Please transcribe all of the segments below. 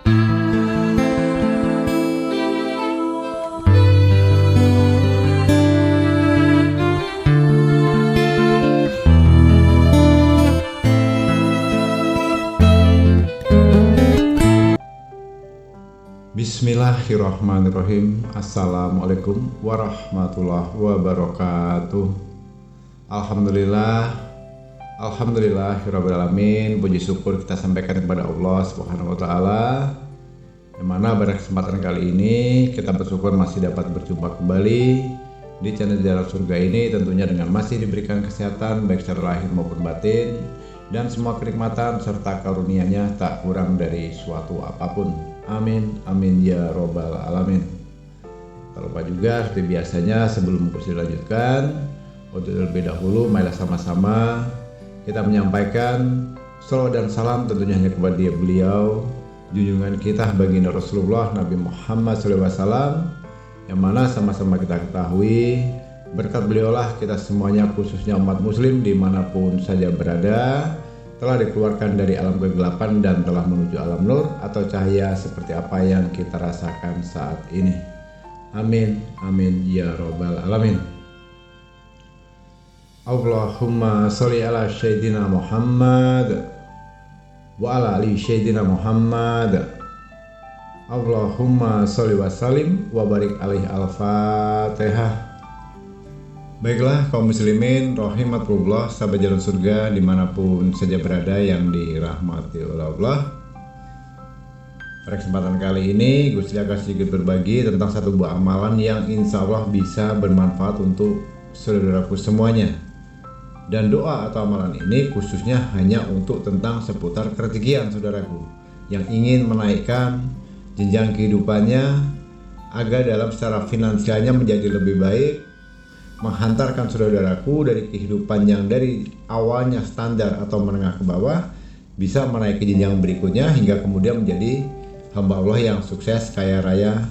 Bismillahirrahmanirrahim. Assalamualaikum warahmatullahi wabarakatuh. Alhamdulillahirrabbilalamin. Puji syukur kita sampaikan kepada Allah Subhanahu wa ta'ala, yang mana pada kesempatan kali ini kita bersyukur masih dapat berjumpa kembali di channel Jalan Surga ini, tentunya dengan masih diberikan kesehatan baik secara lahir maupun batin, dan semua kenikmatan serta karunia-Nya tak kurang dari suatu apapun. Amin, amin ya robbal alamin. Tak lupa juga seperti biasanya sebelum dilanjutkan, untuk terlebih dahulu marilah sama-sama kita menyampaikan salawat dan salam tentunya hanya kepada beliau, junjungan kita baginda Rasulullah Nabi Muhammad SAW, yang mana sama-sama kita ketahui berkat beliaulah kita semuanya, khususnya umat muslim dimanapun saja berada, telah dikeluarkan dari alam kegelapan dan telah menuju alam nur atau cahaya seperti apa yang kita rasakan saat ini. Amin, amin ya robbal alamin. Allahumma sholli ala sayyidina Muhammad wa ala ali sayyidina Muhammad. Allahumma sholli wa sallim wa barik alaihi. Al-Fatihah. Baiklah kaum muslimin rahimakumullah, sahabat Jalan Surga dimanapun saja berada yang dirahmati oleh Allah. Pada kesempatan kali ini Gusti akan sedikit berbagi tentang satu buah amalan yang insya Allah bisa bermanfaat untuk saudaraku semuanya. Dan doa atau amalan ini khususnya hanya untuk tentang seputar kerezekian saudaraku yang ingin menaikkan jenjang kehidupannya agar dalam secara finansialnya menjadi lebih baik, menghantarkan saudaraku dari kehidupan yang dari awalnya standar atau menengah ke bawah bisa menaiki jenjang berikutnya hingga kemudian menjadi hamba Allah yang sukses, kaya raya,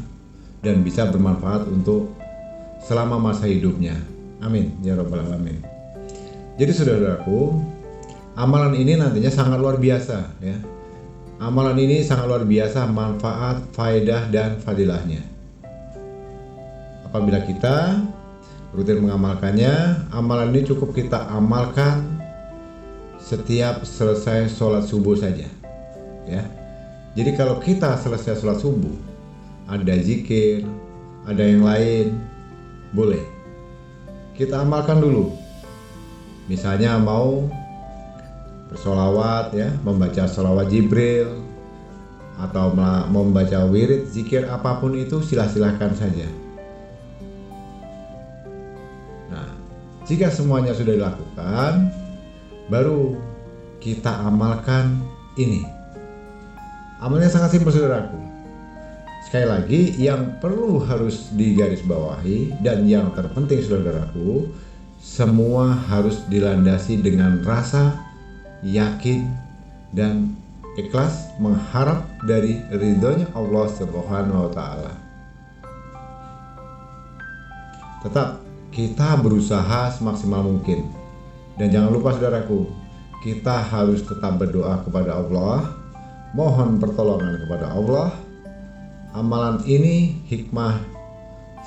dan bisa bermanfaat untuk selama masa hidupnya. Amin ya robbal alamin. Jadi saudaraku, amalan ini nantinya sangat luar biasa ya. Amalan ini sangat luar biasa manfaat, faedah, dan fadilahnya. Apabila kita rutin mengamalkannya, amalan ini cukup kita amalkan setiap selesai sholat subuh saja ya. Jadi kalau kita selesai sholat subuh ada zikir, ada yang lain, boleh kita amalkan dulu. Misalnya mau bersolawat ya, membaca solawat Jibril, atau membaca wirid, zikir apapun itu silahkan saja. Jika semuanya sudah dilakukan, baru kita amalkan ini. Amalnya sangat simpel saudaraku. Sekali lagi, yang perlu harus digarisbawahi dan yang terpenting saudaraku, semua harus dilandasi dengan rasa yakin dan ikhlas mengharap dari ridhonya Allah Subhanahu wa ta'ala. Tetap kita berusaha semaksimal mungkin. Dan jangan lupa saudaraku, kita harus tetap berdoa kepada Allah, mohon pertolongan kepada Allah. Amalan ini hikmah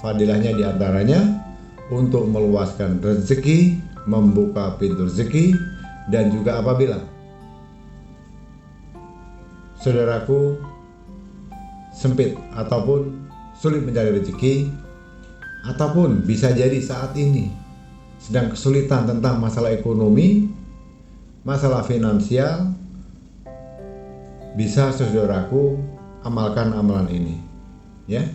fadilahnya diantaranya untuk meluaskan rezeki, membuka pintu rezeki, dan juga apabila saudaraku sempit ataupun sulit mencari rezeki, ataupun bisa jadi saat ini sedang kesulitan tentang masalah ekonomi, masalah finansial, bisa saudaraku amalkan amalan ini ya.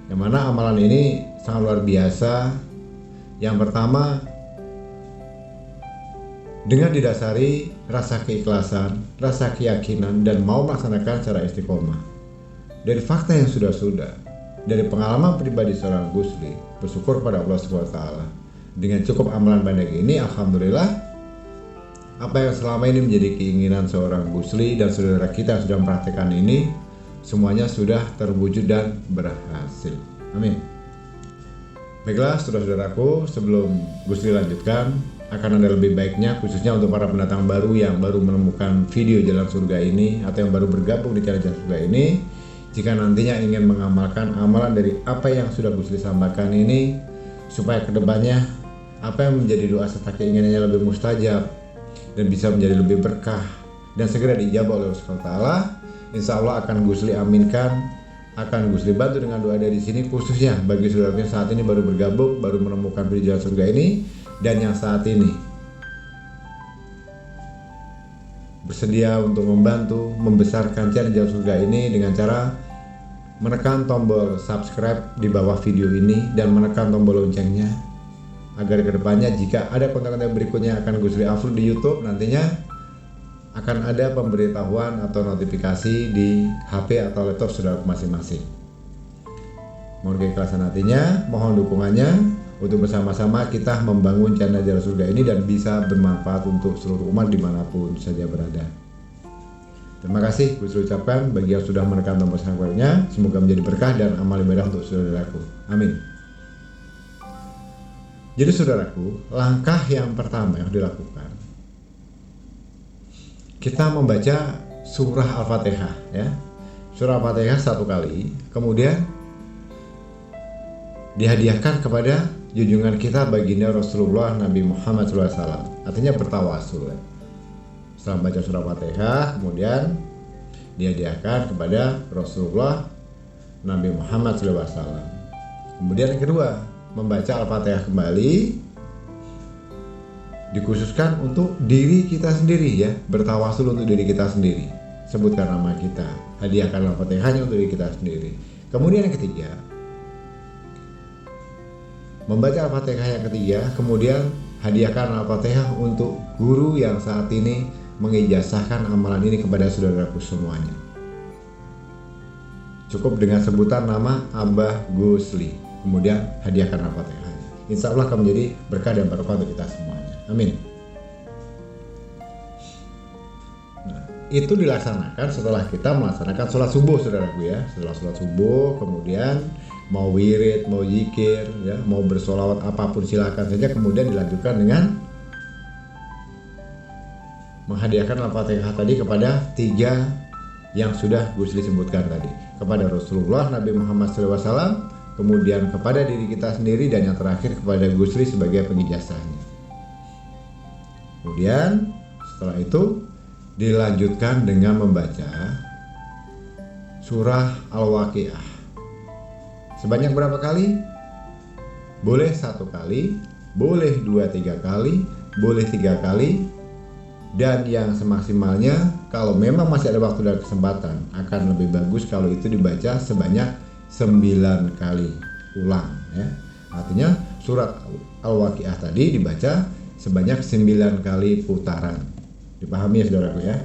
Yang mana amalan ini sangat luar biasa. Yang pertama, dengan didasari rasa keikhlasan, rasa keyakinan, dan mau melaksanakan secara istiqomah. Dari fakta yang sudah dari pengalaman pribadi seorang Gusli, bersyukur pada Allah SWT. Dengan cukup amalan banyak ini, alhamdulillah, apa yang selama ini menjadi keinginan seorang Gusli dan saudara kita yang sudah mempraktikkan ini, semuanya sudah terwujud dan berhasil. Amin. Baiklah saudara-saudaraku, sebelum Gusli lanjutkan, akan ada lebih baiknya, khususnya untuk para pendatang baru yang baru menemukan video Jalan Surga ini atau yang baru bergabung di channel Jalan Surga ini. Jika nantinya ingin mengamalkan amalan dari apa yang sudah Gusli sampaikan ini, supaya kedepannya apa yang menjadi doa serta keinginannya lebih mustajab dan bisa menjadi lebih berkah dan segera dijawab oleh Allah SWT, insya Allah akan Gusli aminkan, akan Gusli bantu dengan doa dari sini, khususnya bagi saudara yang saat ini baru bergabung, baru menemukan video Jalan Surga ini, dan yang saat ini bersedia untuk membantu membesarkan channel Jalan Surga ini dengan cara menekan tombol subscribe di bawah video ini dan menekan tombol loncengnya, agar kedepannya jika ada konten-konten berikutnya akan Gusli upload di YouTube, nantinya akan ada pemberitahuan atau notifikasi di HP atau laptop saudara masing-masing. Mohon keikhlasan hatinya, mohon dukungannya untuk bersama-sama kita membangun channel Jalan Surga ini dan bisa bermanfaat untuk seluruh umat dimanapun saja berada. Terima kasih Gusli ucapkan bagi yang sudah menekan tombol subscribe-nya, semoga menjadi berkah dan amal ibadah untuk saudaraku. Amin. Jadi saudaraku, langkah yang pertama yang dilakukan, kita membaca surah Al-Fatihah ya. Surah Al-Fatihah 1 kali, kemudian dihadiahkan kepada junjungan kita baginda Rasulullah Nabi Muhammad SAW, artinya bertawasul ya. Setelah baca surah Al-Fatihah, kemudian dihadiahkan kepada Rasulullah Nabi Muhammad SAW. Kemudian yang kedua, membaca Al-Fatihah kembali, dikhususkan untuk diri kita sendiri ya, bertawasul untuk diri kita sendiri, sebutkan nama kita, hadiahkan Al-Fatihahnya untuk diri kita sendiri. Kemudian yang ketiga, membaca Al-Fatihah yang ketiga, kemudian hadiahkan Al-Fatihah untuk guru yang saat ini mengijazahkan amalan ini kepada saudaraku semuanya. Cukup dengan sebutan nama Abah Gusli, kemudian hadiahkan Al-Fatihahnya. Insya Allah akan menjadi berkah dan barokah untuk kita semuanya. Amin. Nah, itu dilaksanakan setelah kita melaksanakan sholat subuh saudaraku ya. Setelah sholat subuh, kemudian mau wirid, mau zikir, ya, mau bersolawat apapun silakan saja. Kemudian dilanjutkan dengan menghadiahkan Al-Fatihah tadi kepada 3 yang sudah Gusli sebutkan tadi, kepada Rasulullah Nabi Muhammad SAW, kemudian kepada diri kita sendiri, dan yang terakhir kepada Gusli sebagai pengijazahnya. Kemudian setelah itu dilanjutkan dengan membaca surah Al-Waqiah sebanyak berapa kali? Boleh 1 kali, boleh 2-3 kali, boleh 3 kali, dan yang semaksimalnya kalau memang masih ada waktu dan kesempatan akan lebih bagus kalau itu dibaca sebanyak 9 kali ulang ya. Artinya surat Al-Waqiah tadi dibaca sebanyak 9 kali putaran. Dipahami ya saudaraku ya.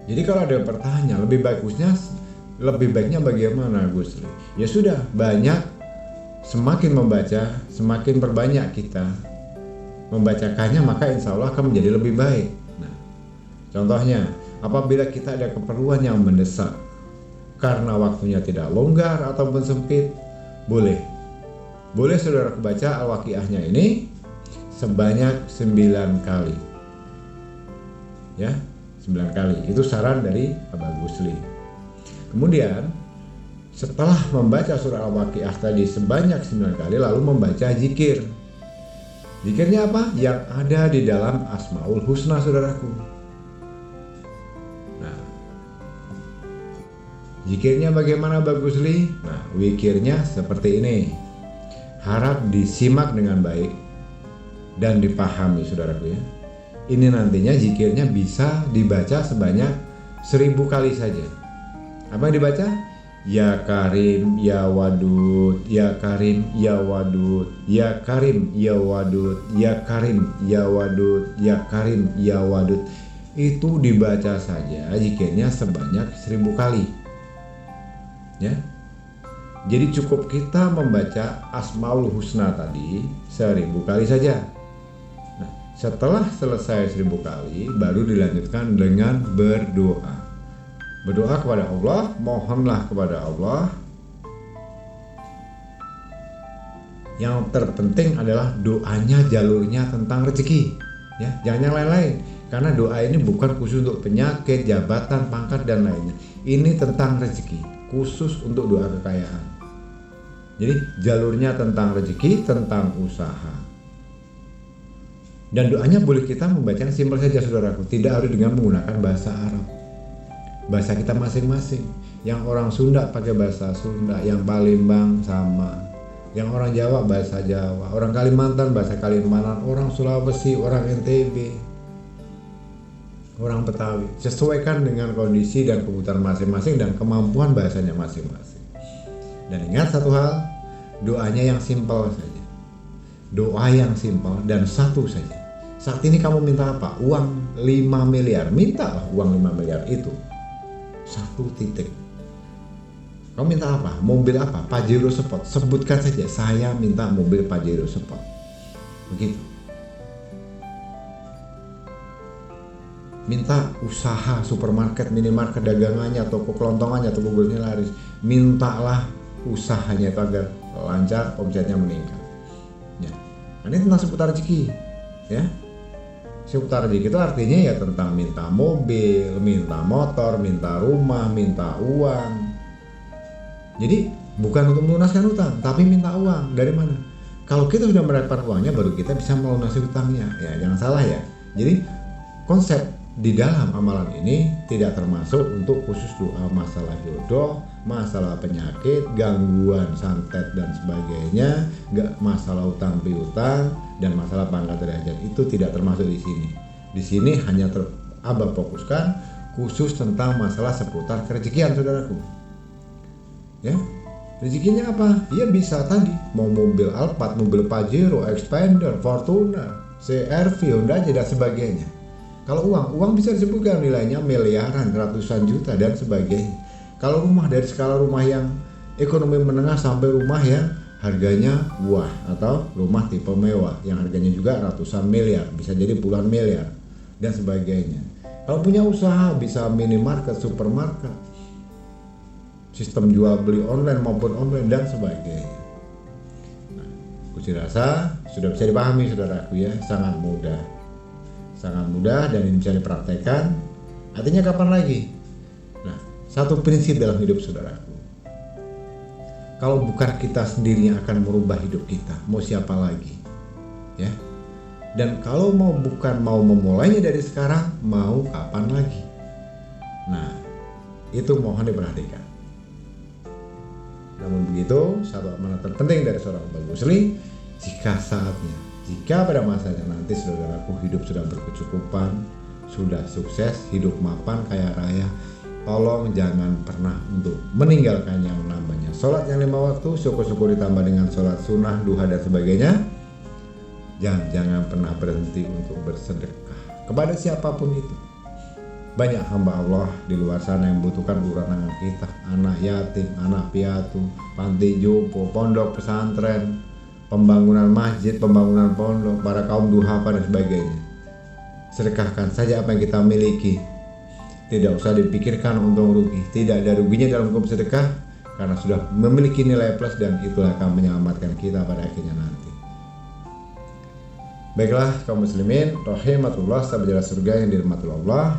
Jadi kalau ada yang bertanya lebih baiknya bagaimana Gusli? Ya sudah, banyak, semakin membaca, semakin berbanyak kita membacakannya, maka insya Allah akan menjadi lebih baik. Nah, contohnya apabila kita ada keperluan yang mendesak karena waktunya tidak longgar ataupun sempit, boleh saudara baca Al-Waqiahnya ini sebanyak 9 kali ya, 9 kali. Itu saran dari Abah Gusli. Kemudian setelah membaca surah Al-Waqiah tadi sebanyak 9 kali, lalu membaca zikir. Zikirnya apa? Yang ada di dalam Asmaul Husna saudaraku. Nah, zikirnya bagaimana Abah Gusli? Nah, zikirnya seperti ini. Harap disimak dengan baik dan dipahami saudaraku ya. Ini nantinya zikirnya bisa dibaca sebanyak 1000 kali saja. Apa yang dibaca? Ya Karim, Ya Wadud, Ya Karim, Ya Wadud, Ya Karim, Ya Wadud, Ya Karim, Ya Wadud, Ya Karim, Ya Wadud. Itu dibaca saja zikirnya sebanyak 1000 kali ya. Jadi cukup kita membaca Asmaul Husna tadi 1000 kali saja. Nah, setelah selesai 1000 kali baru dilanjutkan dengan berdoa. Berdoa kepada Allah, mohonlah kepada Allah. Yang terpenting adalah doanya jalurnya tentang rezeki. ya, jangan yang lain-lain. Karena doa ini bukan khusus untuk penyakit, jabatan, pangkat dan lainnya. Ini tentang rezeki, khusus untuk doa kekayaan. Jadi jalurnya tentang rezeki, tentang usaha. Dan doanya boleh kita membacanya simpel saja saudaraku, tidak harus dengan menggunakan bahasa Arab. Bahasa kita masing-masing. Yang orang Sunda pakai bahasa Sunda, yang Palembang sama. Yang orang Jawa bahasa Jawa, orang Kalimantan bahasa Kalimantan, orang Sulawesi, orang NTB, orang Betawi. Sesuaikan dengan kondisi dan kebutuhan masing-masing dan kemampuan bahasanya masing-masing. Dan ingat satu hal, doanya yang simpel saja. Doa yang simpel dan satu saja. Saat ini kamu minta apa? Uang 5 miliar. Mintalah uang 5 miliar itu. Satu titik. Kamu minta apa? Mobil apa? Pajero Sport. Sebutkan saja, saya minta mobil Pajero Sport. Begitu. Minta usaha supermarket, minimarket, dagangannya, toko kelontongannya, toko gulanya laris. Mintalah usahanya itu agar lancar, omsetnya meningkat. Ya. Ini tentang seputar rezeki. Ya. Seputar rezeki itu artinya ya tentang minta mobil, minta motor, minta rumah, minta uang. Jadi bukan untuk melunaskan utang, tapi minta uang. Dari mana? Kalau kita sudah mendapatkan uangnya, baru kita bisa melunasi utangnya. Ya, jangan salah ya. Jadi konsep di dalam amalan ini tidak termasuk untuk khusus doa masalah jodoh, masalah penyakit, gangguan santet dan sebagainya, nggak masalah utang piutang dan masalah pangkat derajat, itu tidak termasuk di sini. Di sini hanya Abah fokuskan khusus tentang masalah seputar kerezekian saudaraku. Ya, rezekinya apa? Ya bisa tadi mau mobil Alphard, mobil Pajero, Expander, Fortuner, CR-V, Honda dan sebagainya. Kalau uang bisa disebutkan nilainya miliaran, ratusan juta dan sebagainya. Kalau rumah, dari skala rumah yang ekonomi menengah sampai rumah yang harganya wah, atau rumah tipe mewah yang harganya juga ratusan miliar, bisa jadi puluhan miliar dan sebagainya. Kalau punya usaha bisa minimarket, supermarket, sistem jual beli online maupun online dan sebagainya. Nah, aku rasa sudah bisa dipahami saudaraku ya, sangat mudah dan ini bisa dipraktekkan. Artinya kapan lagi? Nah, satu prinsip dalam hidup saudaraku, kalau bukan kita sendiri yang akan merubah hidup kita, mau siapa lagi? Ya. Dan kalau bukan mau memulainya dari sekarang, mau kapan lagi? Nah, itu mohon diperhatikan. Namun begitu, satu amanat terpenting dari seorang hamba muslim, jika pada masanya nanti saudaraku hidup sudah berkecukupan, sudah sukses, hidup mapan, kaya raya, tolong jangan pernah untuk meninggalkan yang namanya sholat yang 5 waktu, syukur-syukur ditambah dengan sholat sunnah, duha dan sebagainya. Jangan pernah berhenti untuk bersedekah kepada siapapun itu. Banyak hamba Allah di luar sana yang membutuhkan uluran tangan kita, anak yatim, anak piatu, panti jompo, pondok pesantren, pembangunan masjid, pembangunan pondok, para kaum duhafa dan sebagainya. Sedekahkan saja apa yang kita miliki. Tidak usah dipikirkan untung rugi, tidak ada ruginya dalam hukum sedekah karena sudah memiliki nilai plus dan itulah akan menyelamatkan kita pada akhirnya nanti. Baiklah kaum muslimin rahimatullah, sahabat jalan surga yang dirahmati Allah.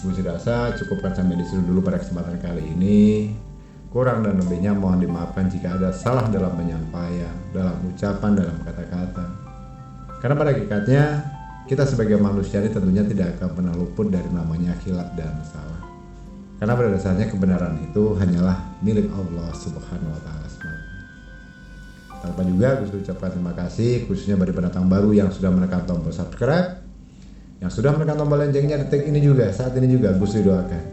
Gue rasa cukupkan sampai di sini dulu pada kesempatan kali ini. Kurang dan lebihnya mohon dimaafkan jika ada salah dalam penyampaian, dalam ucapan, dalam kata-kata. Karena pada hakikatnya kita sebagai manusia ini tentunya tidak akan pernah luput dari namanya khilaf dan salah. Karena pada dasarnya kebenaran itu hanyalah milik Allah Subhanahu wa taala semata. Tanpa juga Gus ucapkan terima kasih khususnya bagi pendatang baru yang sudah menekan tombol subscribe, yang sudah menekan tombol loncengnya detik ini juga, saat ini juga Gus doakan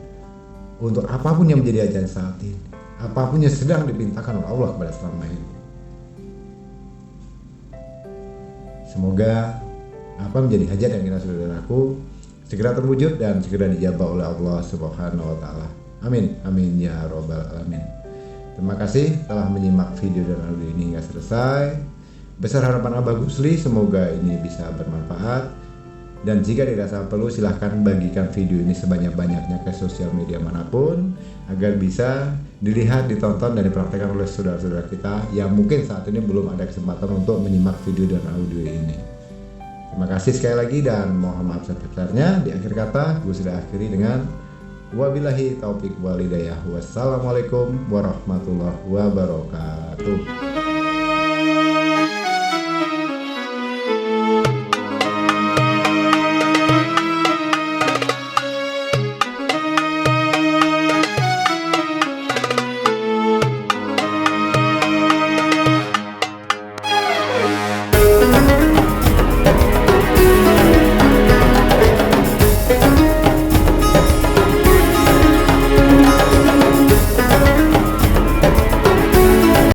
untuk apapun yang menjadi ajaran saat ini, apapun yang sedang dipintakan oleh Allah kepada selama ini. Semoga apa menjadi hajat yang kita saudaraku segera terwujud dan segera dijabah oleh Allah Subhanahu wa taala. Amin. Amin ya robbal alamin. Terima kasih telah menyimak video dan audio ini hingga selesai. Besar harapan Abah Gusli semoga ini bisa bermanfaat. Dan jika dirasa perlu silahkan bagikan video ini sebanyak-banyaknya ke sosial media manapun agar bisa dilihat, ditonton dan dipraktekkan oleh saudara-saudara kita yang mungkin saat ini belum ada kesempatan untuk menyimak video dan audio ini. Terima kasih sekali lagi dan mohon maaf sebesar-besarnya. Di akhir kata, gue sudah akhiri dengan wabillahi taufik wal hidayah. Wassalamualaikum warahmatullahi wabarakatuh.